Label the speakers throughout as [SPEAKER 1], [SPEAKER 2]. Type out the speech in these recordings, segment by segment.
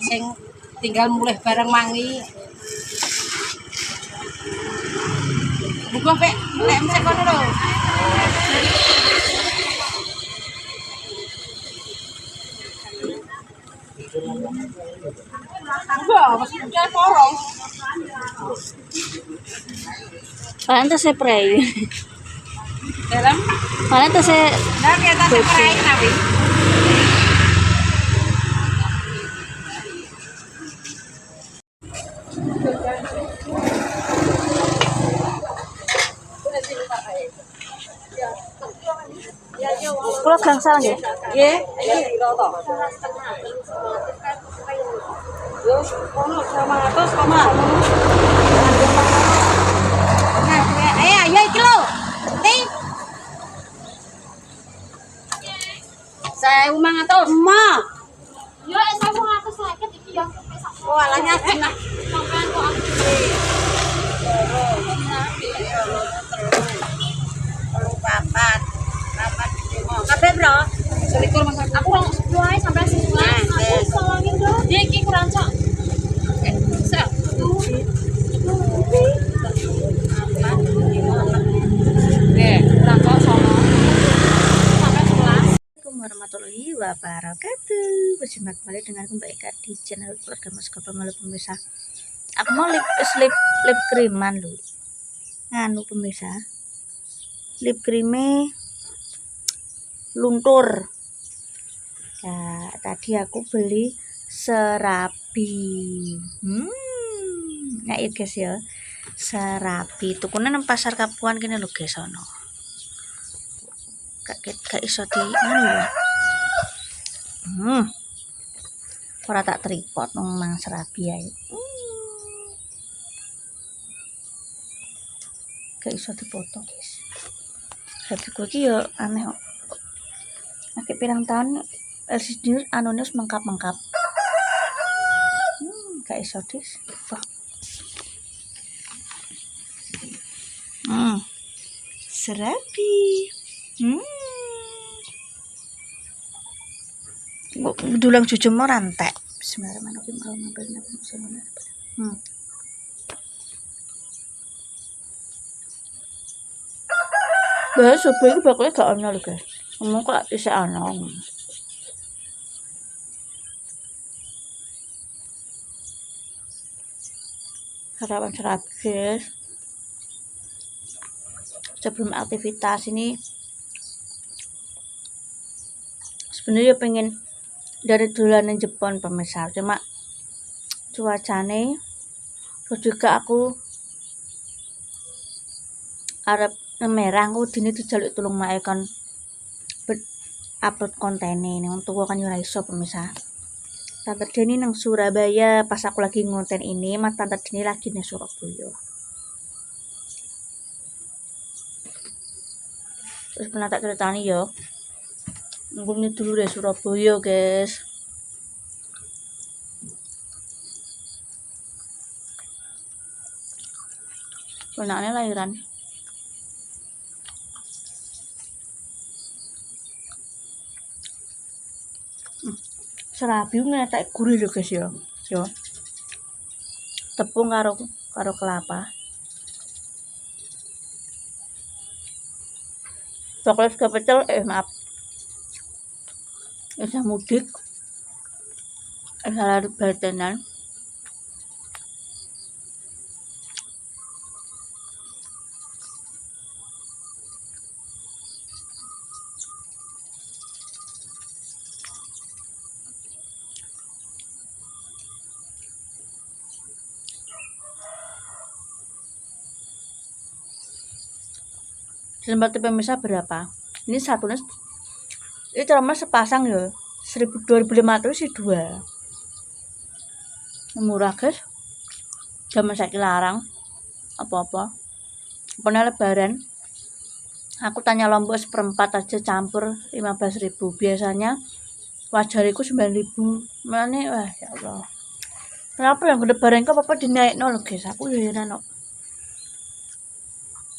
[SPEAKER 1] Sing tinggal mulih bareng mangi. Buka pek lek mesti kono lho. Enggak, masih udah porong.
[SPEAKER 2] Kalian tuh spray.
[SPEAKER 1] Dalam?
[SPEAKER 2] Kalian tuh
[SPEAKER 1] Nah, kita spray nabi.
[SPEAKER 2] Kalau gangsal nggih.
[SPEAKER 1] Nggih, iki piro to? Yo, kono 100 koma. Nah, ayo iki lho. Ti. 1.500. Ma.
[SPEAKER 3] Yo, 1.150 iki yo.
[SPEAKER 1] Oh, alanya jenah.
[SPEAKER 3] Sampean kok aku.
[SPEAKER 1] Papat. Kabeh, Bro. Selikur masak.
[SPEAKER 3] Aku rong 10 ae sampean 11. Aku tolongin dong. Dia iki kurang cok.
[SPEAKER 2] Assalamualaikum warahmatullahi wabarakatuh. Berjumpa kembali dengan Mbak Eka di channel keluarga Maskopa Malu pemirsa. Aku mau lip creaman lho. Nganu pemirsa. Lip creame luntur. Ya, tadi aku beli serabi. Nah, ya guys ya. Serabi tukune nang pasar Kapuan kene lho guys ono. Gak iso di anu ya. Ora tak tripod nang mang serabi ae. Gak iso dipoto guys. Hatiku iki ya aneh kok. Akeh pirang tahun LCD anune wis mengkap-mengkap. Gak iso dis. Serabi. Dulang jujum ora entek. Bismillahirrahmanirrahim. Bahas sobo iki bakule gak ono lho, guys. Ngomong kok isih ono. Sarapan serabi, guys. Sebelum aktivitas ini sebenarnya pengen dari dolanan Jepang pemirsa, cuma cuacane terus juga aku arep merah aku dini dijaluk tulung mae kon upload kontene ning tuwa kan ora iso pemirsa. Tante Deni nang Surabaya pas aku lagi ngonten ini, Mas Tante Deni lagi nang Surabaya. Terus pernah tak ceritani yo. Ngene dulu deh Surabaya, guys. Anaknya lahiran. Serabi ngetek gurih lho, guys yo. Yo. Tepung karo kelapa. Coklat ke pecel, maaf. Isa mudik. Isa lari batenan. Lembar pemirsa berapa? Ini satunya ini cuma sepasang ya 2.500 sih dua. Murah guys. Zaman saiki larang apa-apa. Pernah lebaran aku tanya lombok seperempat aja campur 15.000. Biasanya wajariku 9.000. Mana wah ya Allah. Kenapa yang lebaran kok apa dinaikno lho guys? Aku ya heran kok.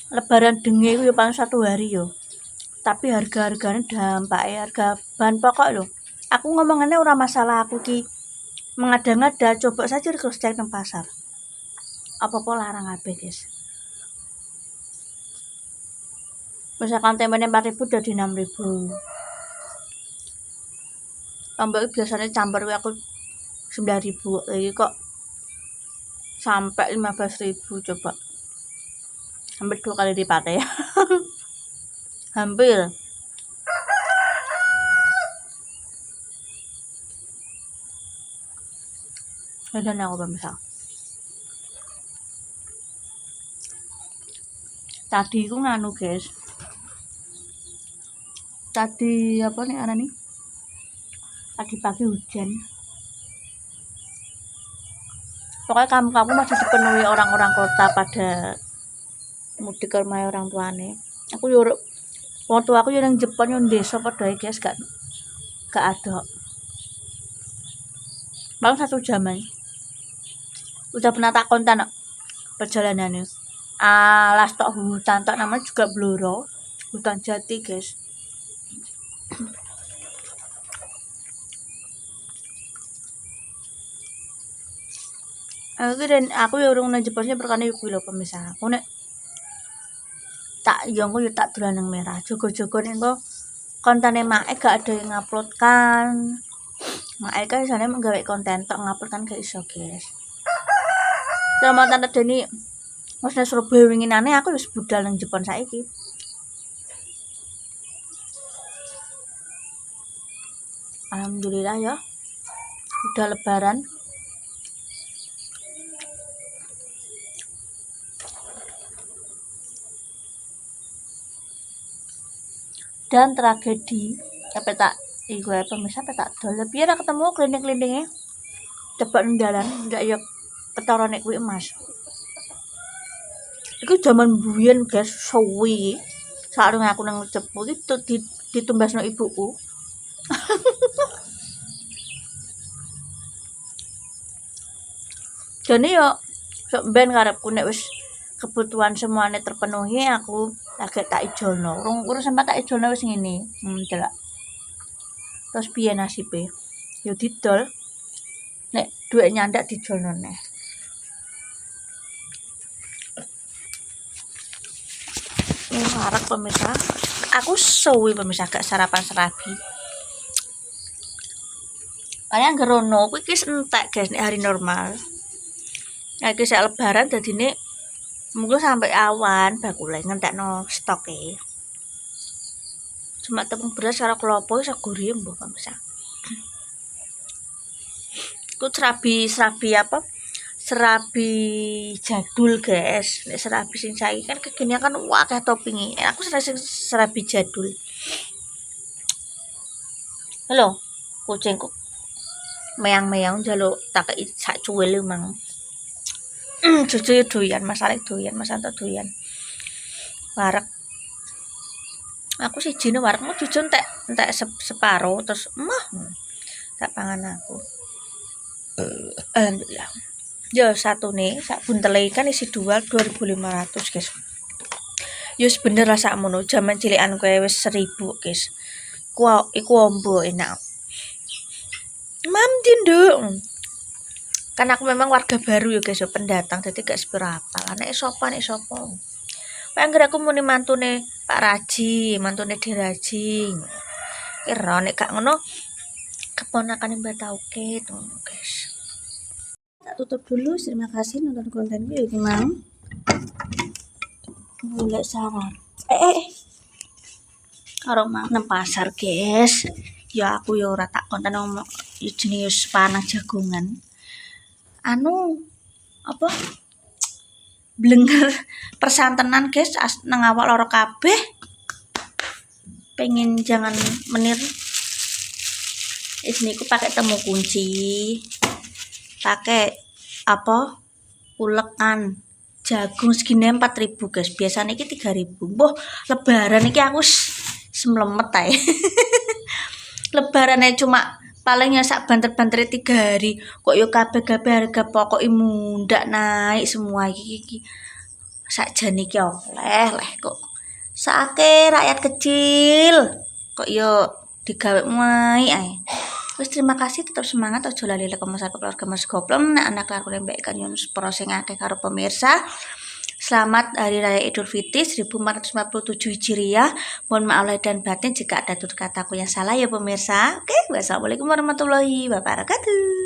[SPEAKER 2] Lebaran denge itu ya paling 1 hari yo. Tapi harga-harganya dampaknya harga bahan pokok loh. Aku ngomongannya ora masalah aku ki mengada-ngada, coba saja cross check nang pasar. Apa-apa larang kabeh, guys. Misalkan tempenya 4.000 jadi 6.000. Lombok biasanya campur aku 9.000, ini kok sampai 15.000 coba. Hampir 2 kali lipat ya. Hampir. Dan aku pemirsa. Tadi aku nganu guys. Tadi apa nih arah nih? Tadi pagi hujan. Pokoknya kamu masih dipenuhi orang-orang kota pada mudik ke rumah orang tuane. Aku yo wong tua aku yo nang Jepang yo desa padha guys, gak ada. Malah 1 jaman. Udah pernah tak konten perjalanannya. Alas tok hutan tok namanya juga Blora, hutan jati guys. Aku ya urung nang Jepangnya perkane kuwi lho pemirsa. Aku nek tak yo tak dolan nang merah. Jogo-jogo nek kontene Mae gak ada yang ngupload kan. Mae kan jane menggawe konten tok ngupload kan gak iso guys. Sama tante Deni wis nang Surabaya winginane aku wis budal nang Jepang saiki. Alhamdulillah ya. Udah lebaran. Dan tragedi sampai tak iku pemirsa tak dol biar ketemu klinik-kliniknya cepet dalan ndak ya ketara nek kuwi emas. Iku zaman buyen guys suwi. Sareng aku nang Cepu itu ditumbasno ibuku. Jane yo sok ben karepku nek wis kebutuhan semuanya terpenuhi aku lagi tak ijolno. Urung sempat tak ijolno wis ngene. Delok. Terus piye nasibe? Yo didol. Nek dhuwit nyandak dijolno neh. Warak pemirsa. Aku suwi pemirsa gak sarapan serabi. Kayaknya ngerono kuwi wis entek guys nek hari normal. Nek iki sak lebaran dadine mungkin sampai awan bakule ngentekno stoke. Cuma tepung beras karo klopo iso gurih mbah pemirsa. Ku serabi apa? Serabi jadul guys. Nek serabi sing saiki kan kekinian kan akeh toppinge. Aku serabi jadul. Halo, kucingku meang-meang njaluk tak kei sak cuwil mang. Cucu doyan, masalah doyan, Mas Anto doyan. Warak. Aku sijine warak mau cucu entek separo terus tak pangan aku. Alhamdulillah. Yo satu nih, sak buntele kan isi 2.500 guys. Yo bener lah sakmono, jaman cilikan kowe wis 1.000 guys. Iku ombo enak. Mam Dindo. Kan aku memang warga baru ya guys, pendatang jadi gak seberapa. Nek sapa. Anggere aku muni mantune Pak Raji, mantune Diraji. Kira nek gak ngono keponakan Mbak Tauke tuh guys. Tak tutup dulu, terima kasih nonton konten gue iki mau. Golek saran. Karo mang nang pasar guys. Ya aku ya ora tak konten ngomong jenis panah jagongan. Apa blenger persantenan guys nang awak loro kabeh pengen jangan menir ini aku pakai temu kunci pakai apa ulekan jagung segini 4.000 guys biasanya ini 3.000 boh lebaran ini aku semlemet ae lebaran cuma palingnya sak banter-banter 3 hari kok yo kabeh-kabeh harga pokok mundak naik semua iki sakjane iki oleh kok sake rakyat kecil kok yo digawe mai ae Wis terima kasih, tetap semangat, ojo lali lek sampai keluarga Mas Goplong, nek anak laku lembek kan Yunus Pro sing akeh karo pemirsa. Selamat Hari Raya Idul Fitri 1447 Hijriah. Mohon maaf lahir dan batin jika ada tutur kataku yang salah ya pemirsa. Oke, wassalamualaikum warahmatullahi wabarakatuh.